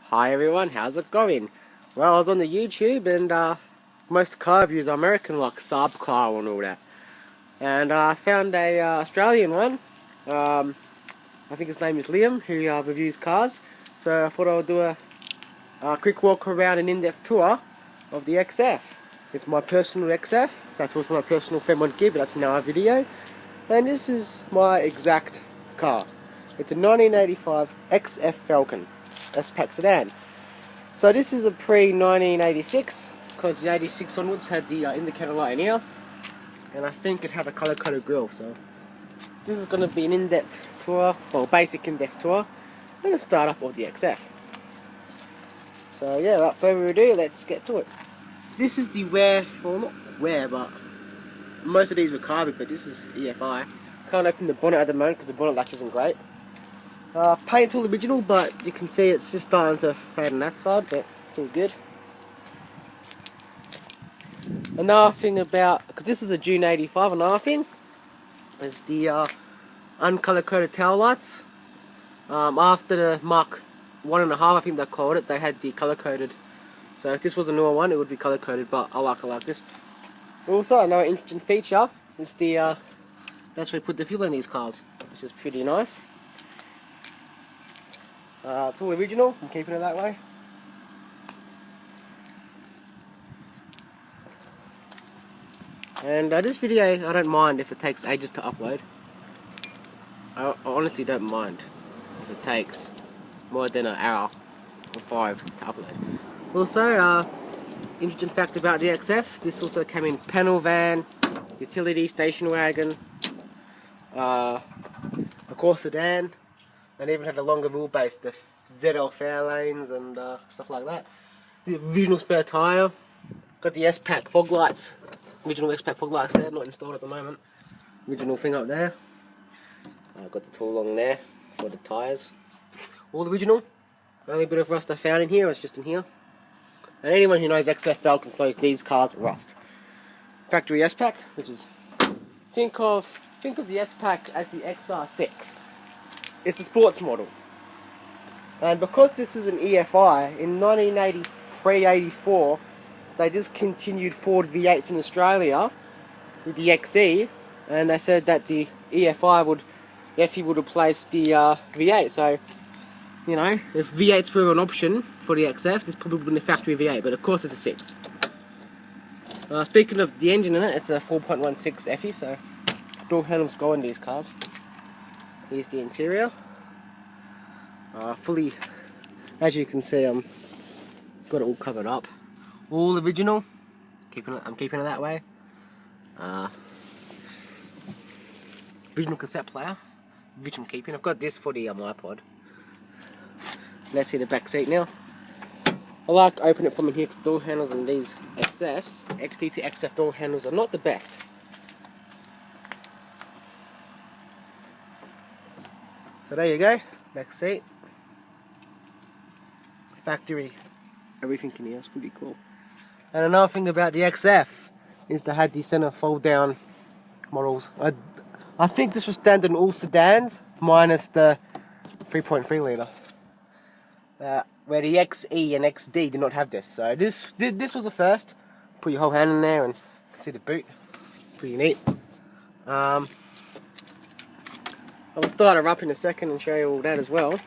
Hi everyone, how's it going? Well, I was on the YouTube and most car reviews are American, like Saab car and all that. And I found a Australian one. I think his name is Liam, who reviews cars. So I thought I would do a quick walk around an in-depth tour of the XF. It's my personal XF. That's also my personal friend would give, but that's now a video. And this is my exact car. It's a 1985 XF Falcon S-pac sedan. So this is a pre-1986, because the 86 onwards had the indicator light in here, and I think it had a colour-coded grille. So this is going to be an in-depth tour, well, basic in-depth tour. I'm going to start up with the XF. So yeah, without further ado, let's get to it. This is the rare, well not rare, but most of these were carbon, but this is EFI. Can't open the bonnet at the moment because the bonnet latch isn't great. Paint's all original, but you can see it's just starting to fade on that side, but it's all good. Another thing about, because this is a June 85, another thing is the uncolour coded tail lights. After the Mark 1.5, I think they called it, they had the colour coded. So if this was a newer one, it would be colour coded, but I like this. Also, another interesting feature is the that's where we put the fuel in these cars, which is pretty nice. It's all original, I'm keeping it that way. And this video, I don't mind if it takes ages to upload. I honestly don't mind if it takes more than an hour or 5 to upload. Also, interesting fact about the XF, this also came in panel van, utility station wagon, of course sedan, and even had a longer wheelbase, the ZL Fairlanes and stuff like that. The original spare tyre, got the S-pac fog lights, original S-pac fog lights there, not installed at the moment. Original thing up there. Got the tool along there for the tyres. All original. Only bit of rust I found in here, it's just in here. And anyone who knows XF Falcons knows these cars rust. Factory S-pac, which is, think of the S-pac as the XR6. It's a sports model. And because this is an EFI, in 1983-84, they discontinued Ford V8s in Australia with the XE, and they said that the EFI would replace the V8. So, you know, if V8s were an option for the XF, this probably would have been a factory V8, but of course it's a 6. Speaking of the engine in it, it's a 4.16 FE, so door handles go in these cars. Here's the interior. Fully, as you can see, got it all covered up. All original. I'm keeping it that way. Original cassette player, which I'm keeping. I've got this for the iPod. Let's see the back seat now. I like to open it from in here because the door handles on these XFs, XT to XF door handles are not the best. So there you go, back seat. Factory, everything in here is pretty cool. And another thing about the XF is they had the center fold down models. I think this was standard in all sedans, minus the 3.3 litre. Where the XE and XD did not have this. So this was a first. Put your whole hand in there and see the boot. Pretty neat. I'll start her up in a second and show you all that as well.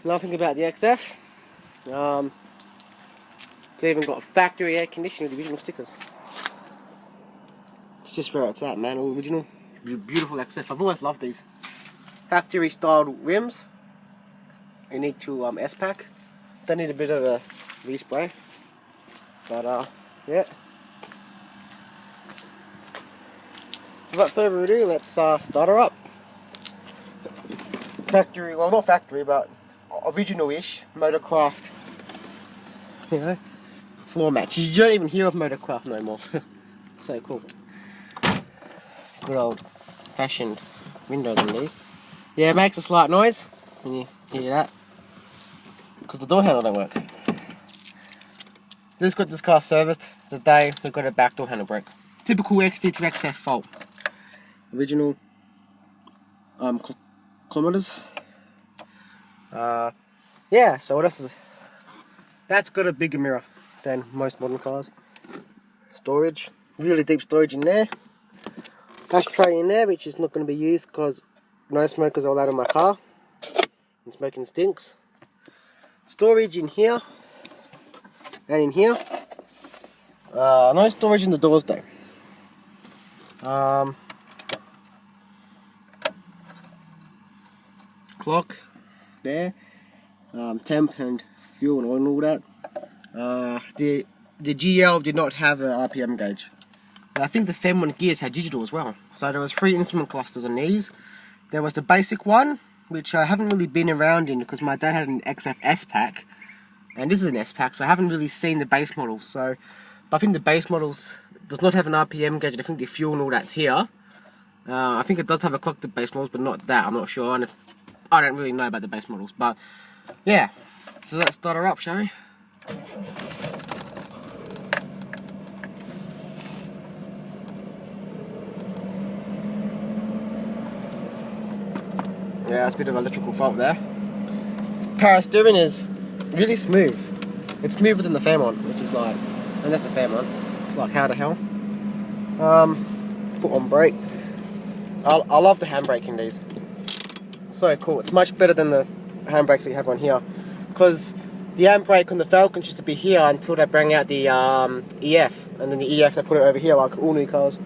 Another thing about the XF, it's even got factory air conditioning with the original stickers. It's just where it's at, man, all original. Beautiful XF, I've always loved these. Factory styled rims, unique to S-pac. They need a bit of a respray, but yeah. So without further ado, let's start her up. Factory, well not factory, but original-ish Motorcraft, you know, floor mats. You don't even hear of Motorcraft no more. It's so cool. Good old fashioned windows on these. Yeah, it makes a slight noise when you hear that, because the door handle don't work. Just got this car serviced the day we got a back door handle broke. Typical XT to XF fault. Original kilometers. Yeah, so what else is... That's got a bigger mirror than most modern cars. Storage, really deep storage in there. Ashtray in there, which is not going to be used because no smokers are allowed in my car. And smoking stinks. Storage in here and in here. No storage in the doors though. Clock there. Temp and fuel and oil and all that. The GL did not have an RPM gauge. But I think the FEM1 gears had digital as well. So there was 3 instrument clusters on these. There was the basic one, which I haven't really been around in because my dad had an XF S-pac. And this is an S-pac, so I haven't really seen the base models. So, but I think the base models does not have an RPM gauge. I think the fuel and all that's here. I think it does have a clock to base models, but not that. I'm not sure. And I don't really know about the base models, but yeah. So let's start her up, shall we? Yeah, it's a bit of electrical fault there. Power steering is really smooth. It's smoother than the FEM1, which is like, and that's the FEM1. It's like, how the hell? Foot on brake. I love the handbrake in these. So cool. It's much better than the handbrakes we have on here. Because the handbrake on the Falcon used to be here until they bring out the EF. And then the EF, they put it over here like all new cars.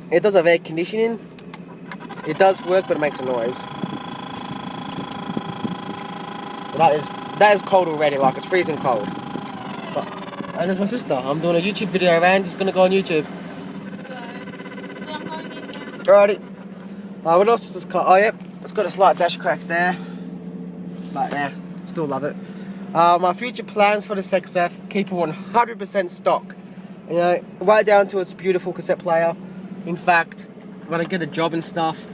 It does have air conditioning. It does work, but it makes a noise. But that is cold already, like it's freezing cold. And there's my sister. I'm doing a YouTube video and it's gonna go on YouTube. So I'm going in there. Alrighty. What else is this car? Oh yep, it's got a slight dash crack there. Like there. Still love it. My future plans for this XF, keep it 100% stock. You know, right down to its beautiful cassette player. In fact, when I get a job and stuff,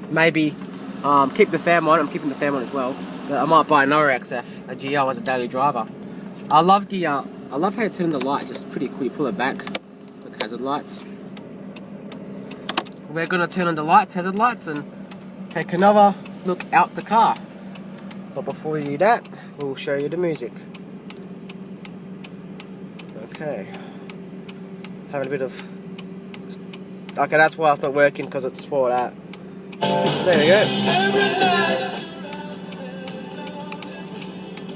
maybe keep the FEM1. I'm keeping the FEM1 as well. But I might buy another XF, a GL as a daily driver. I love how you turn the lights. It's pretty cool. You pull it back with hazard lights. We're gonna turn on the lights, hazard lights, and take another look out the car. But before we do that, we'll show you the music. Okay. Having a bit of... Okay, that's why it's not working, because it's for that. There we go.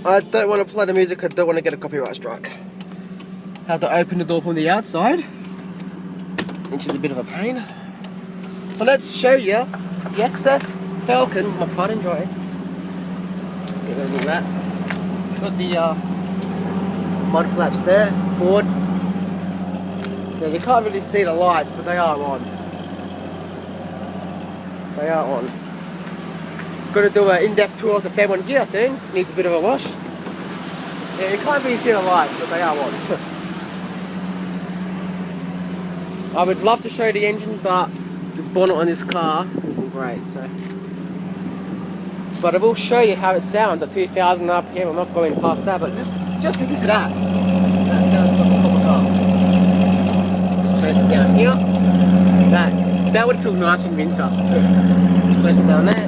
I don't want to play the music, I don't want to get a copyright strike. Have to open the door from the outside, which is a bit of a pain. So let's show you the XF Falcon, my pride and joy. Get rid of all that. It's got the mud flaps there, Ford. Yeah, you can't really see the lights, but they are on. They are on. Got to do an in-depth tour of the FEM1 gear soon. Needs a bit of a wash. Yeah, you can't really see the lights, but they are on. I would love to show you the engine, but the bonnet on this car isn't great, so. But I will show you how it sounds at 2,000 RPM. I'm not going past that, but just listen to that. That sounds like a proper car. Just place it down here. That would feel nice in winter. Just place it down there.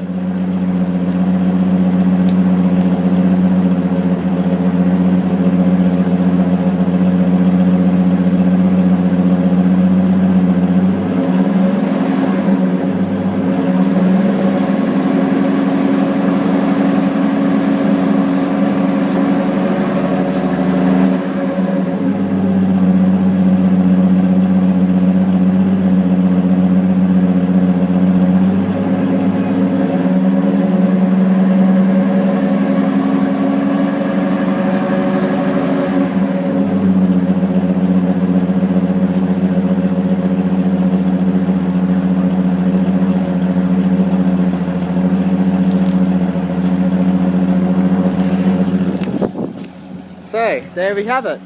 So, there we have it.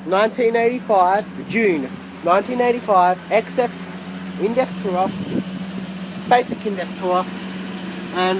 1985, June 1985, XF in-depth tour, basic in-depth tour, and